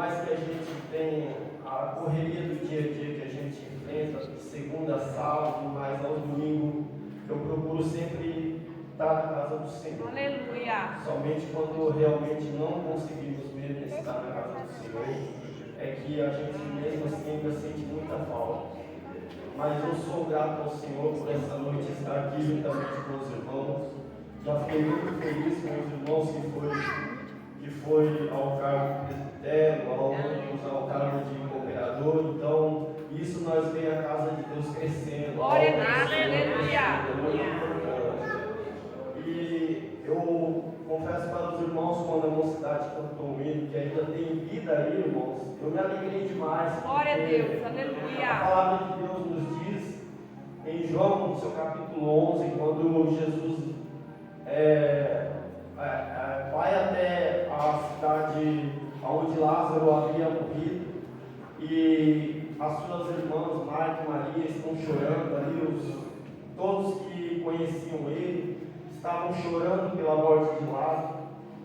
mais que a gente tenha a correria do dia a dia que a gente enfrenta, de segunda a sábado, mas ao domingo, eu procuro sempre estar na casa do Senhor. Aleluia. Somente quando realmente não conseguimos mesmo estar na casa do Senhor, é que a gente mesmo assim ainda sente muita falta. Mas eu sou grato ao Senhor por essa noite estar aqui juntamente com os irmãos. Já fiquei muito feliz com os irmãos que foi ao cargo de presbitério, outros ao cargo de cooperador. Então, isso nós vemos a casa de Deus crescendo. Glória a Deus, aleluia. E eu confesso para os irmãos, quando a mocidade cantou um hino, que ainda tem vida aí, irmãos, eu me alegrei demais. Glória a Deus, aleluia. A palavra de Deus nos diz, em João, no seu capítulo 11, quando Jesus vai até a cidade onde Lázaro havia morrido, e as suas irmãs, Marta e Maria, estão chorando ali, todos que conheciam ele, estavam chorando pela morte de Lázaro,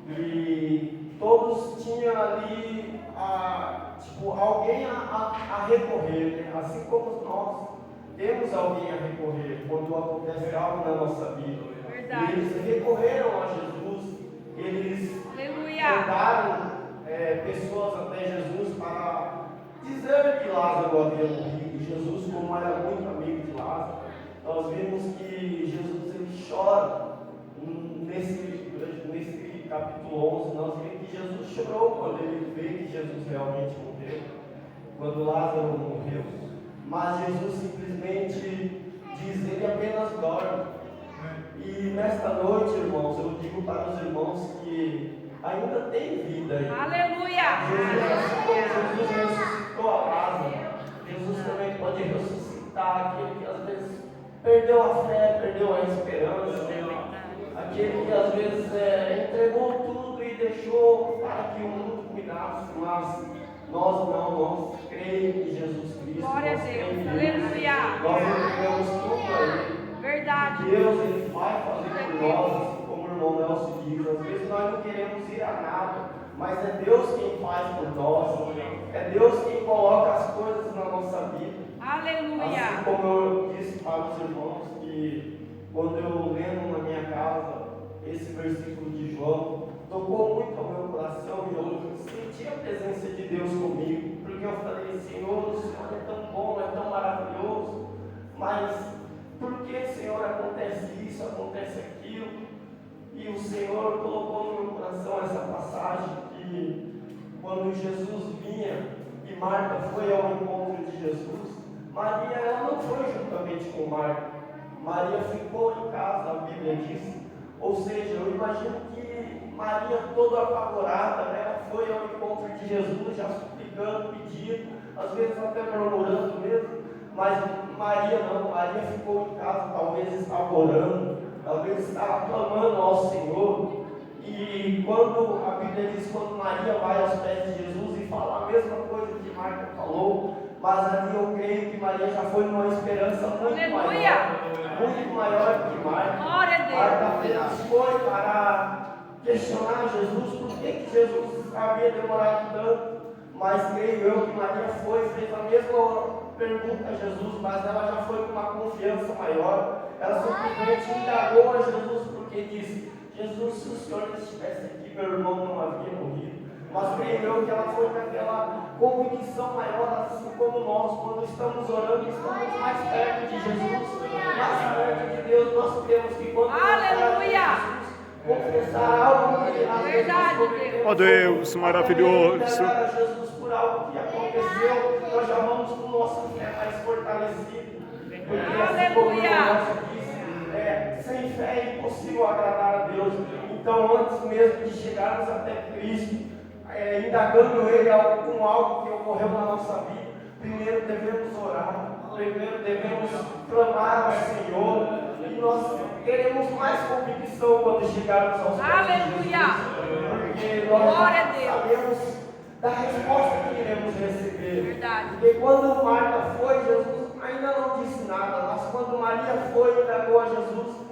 e todos tinham ali alguém a recorrer, né? Assim como nós temos alguém a recorrer quando acontece algo na nossa vida. Verdade. Eles recorreram a Jesus, eles mandaram pessoas até Jesus para dizer que Lázaro havia morrido. Jesus, como era muito amigo de Lázaro, nós vimos que Jesus ele chora nesse capítulo 11. Nós vemos que Jesus chorou quando ele vê que Jesus realmente morreu, quando Lázaro morreu. Mas Jesus simplesmente diz, ele apenas dorme. E nesta noite, irmãos, eu digo para os irmãos que ainda tem vida aí. Aleluia! Jesus ressuscitou a Lázaro. Jesus também pode ressuscitar aquele que às vezes perdeu a fé, perdeu a esperança. Aquele que às vezes entregou tudo e deixou para que o mundo cuidasse. Mas nós creio em Jesus Cristo. Glória a Deus, aleluia! Nós entregamos tudo a Ele. Verdade. Deus ele vai fazer por nós, assim como o irmão Nelson diz. Às vezes nós não queremos ir a nada, mas é Deus quem faz por nós. É Deus quem coloca as coisas na nossa vida. Aleluia. Assim como eu disse para os irmãos que quando eu lendo na minha casa esse versículo de João, tocou muito ao meu coração e eu senti a presença de Deus comigo, porque eu falei, Senhor, o Senhor é tão bom, é tão maravilhoso, mas por que, Senhor, acontece isso, acontece aquilo? E o Senhor colocou no meu coração essa passagem que quando Jesus vinha e Marta foi ao encontro de Jesus, Maria ela não foi juntamente com Marta. Maria ficou em casa, a Bíblia diz. Ou seja, eu imagino que Maria toda apavorada, ela foi ao encontro de Jesus, já suplicando, pedindo, às vezes até murmurando mesmo. Mas Maria não, Maria ficou em casa, talvez estava orando, talvez estava clamando ao Senhor. E quando a Bíblia diz, quando Maria vai aos pés de Jesus e fala a mesma coisa que Marta falou, mas ali eu creio que Maria já foi numa esperança muito maior que Marta. Glória a Deus. Marta apenas foi para questionar Jesus, por que Jesus havia demorado tanto, mas creio eu que Maria fez a mesma pergunta a Jesus, mas ela já foi com uma confiança maior. Ela simplesmente indagou a Jesus porque disse, Jesus, se o Senhor estivesse aqui, meu irmão não havia morrido. Mas creio eu que ela foi com aquela convicção maior, assim como nós, quando estamos orando, estamos mais perto de Jesus, mais perto de Deus. Nós temos que quando confessar algo que às vezes nós cometemos. Ó Deus, maravilhoso. Jesus por algo que aconteceu, nós já vamos com nossa fé mais fortalecida. Porque assim como o irmão disse, sem fé é impossível agradar a Deus. Então, antes mesmo de chegarmos até Cristo, indagando Ele com algo que ocorreu na nossa vida, primeiro devemos orar, primeiro devemos clamar ao Senhor, e nós teremos mais convicção quando chegarmos aos pés de Jesus, porque nós sabemos da resposta que iremos receber. Verdade. Porque quando Marta foi, Jesus ainda não disse nada, mas quando Maria foi e indagou a Jesus,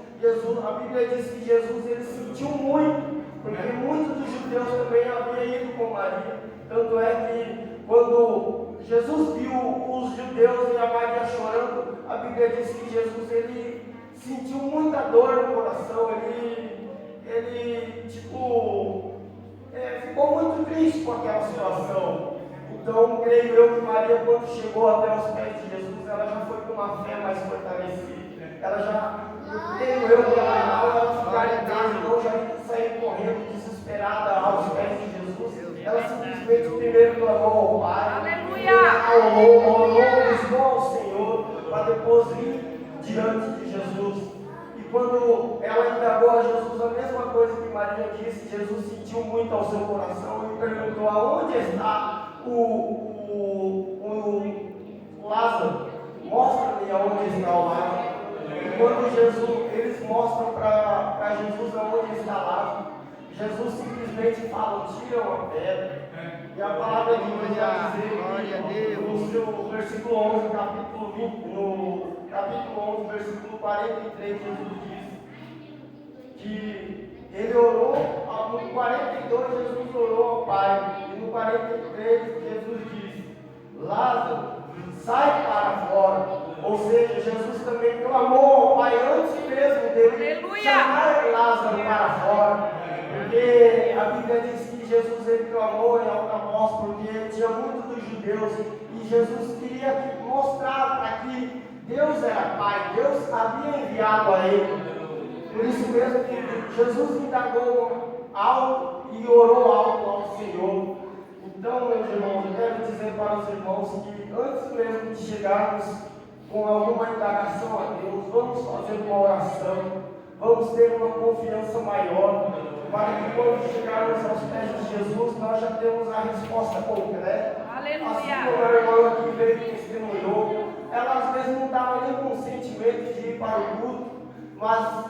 a Bíblia diz que Jesus ele sentiu muito, porque muitos dos judeus também haviam ido com Maria. Tanto é que quando Jesus viu os judeus e a Maria chorando, a Bíblia diz que Jesus ele sentiu muita dor no coração, ele ficou muito triste com aquela situação. Então, creio eu que Maria, quando chegou até os pés de Jesus, ela já foi com uma fé mais fortalecida. Creio eu que ela ficar em casa, não já sair correndo desesperada aos pés de Jesus. Ela simplesmente primeiro clamou ao Pai, Aleluia! buscou ao Senhor, para depois vir diante de Jesus. E quando ela indagou a Jesus a mesma coisa que Maria disse, Jesus sentiu muito ao seu coração e perguntou: aonde está o Lázaro? Mostra-me aonde está o Lázaro. E quando eles mostram para Jesus aonde está Lázaro, Jesus simplesmente fala: tira uma pedra. E a palavra de Deus vai dizer no versículo 11, capítulo 20, no capítulo 11, versículo 43, Jesus diz que ele orou, no 42 Jesus orou ao Pai, e no 43 Jesus diz: Lázaro, sai para fora. Ou seja, Jesus também clamou ao Pai antes mesmo dele chamar Lázaro para fora. Porque a Bíblia diz que Jesus ele clamou em alta voz, porque tinha muitos dos judeus, e Jesus queria mostrar para que Deus era Pai, Deus havia enviado a ele. Por isso mesmo que Jesus indagou alto e orou alto ao Senhor. Então, meus irmãos, eu quero dizer para os irmãos que antes mesmo de chegarmos com alguma indagação a Deus, vamos fazer uma oração, vamos ter uma confiança maior, para que quando chegarmos aos pés de Jesus, nós já temos a resposta concreta. Aleluia. Assim como a irmã aqui veio e testemunhou, ela às vezes não estava nem com o sentimento de ir para o culto, mas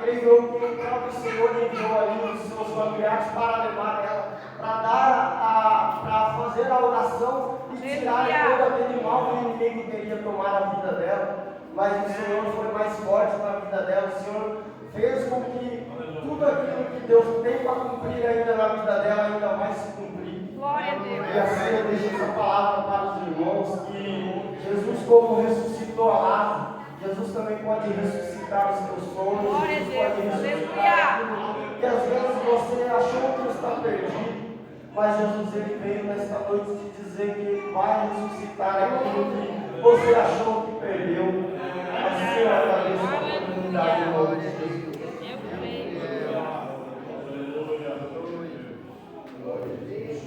creio eu que o próprio Senhor enviou ali os seus familiares para levar ela, para fazer a oração e tirar todo aquele mal que o inimigo queria tomar a vida dela. Mas o Senhor foi mais forte na vida dela, o Senhor fez com que tudo aquilo que Deus tem para cumprir ainda na vida dela ainda vai se cumprir. Glória a Deus. E assim eu deixo essa palavra para os irmãos, que Jesus, como ressuscitou a Lázaro, Jesus também pode ressuscitar os teus sonhos. Glória a Jesus Deus. pode ressuscitar Aleluia. aquilo que às vezes você achou que está perdido, mas Jesus ele veio nesta noite te dizer que vai ressuscitar aquilo que você achou que perdeu. Assim eu agradeço a oportunidade em nome de Jesus. Eu creio.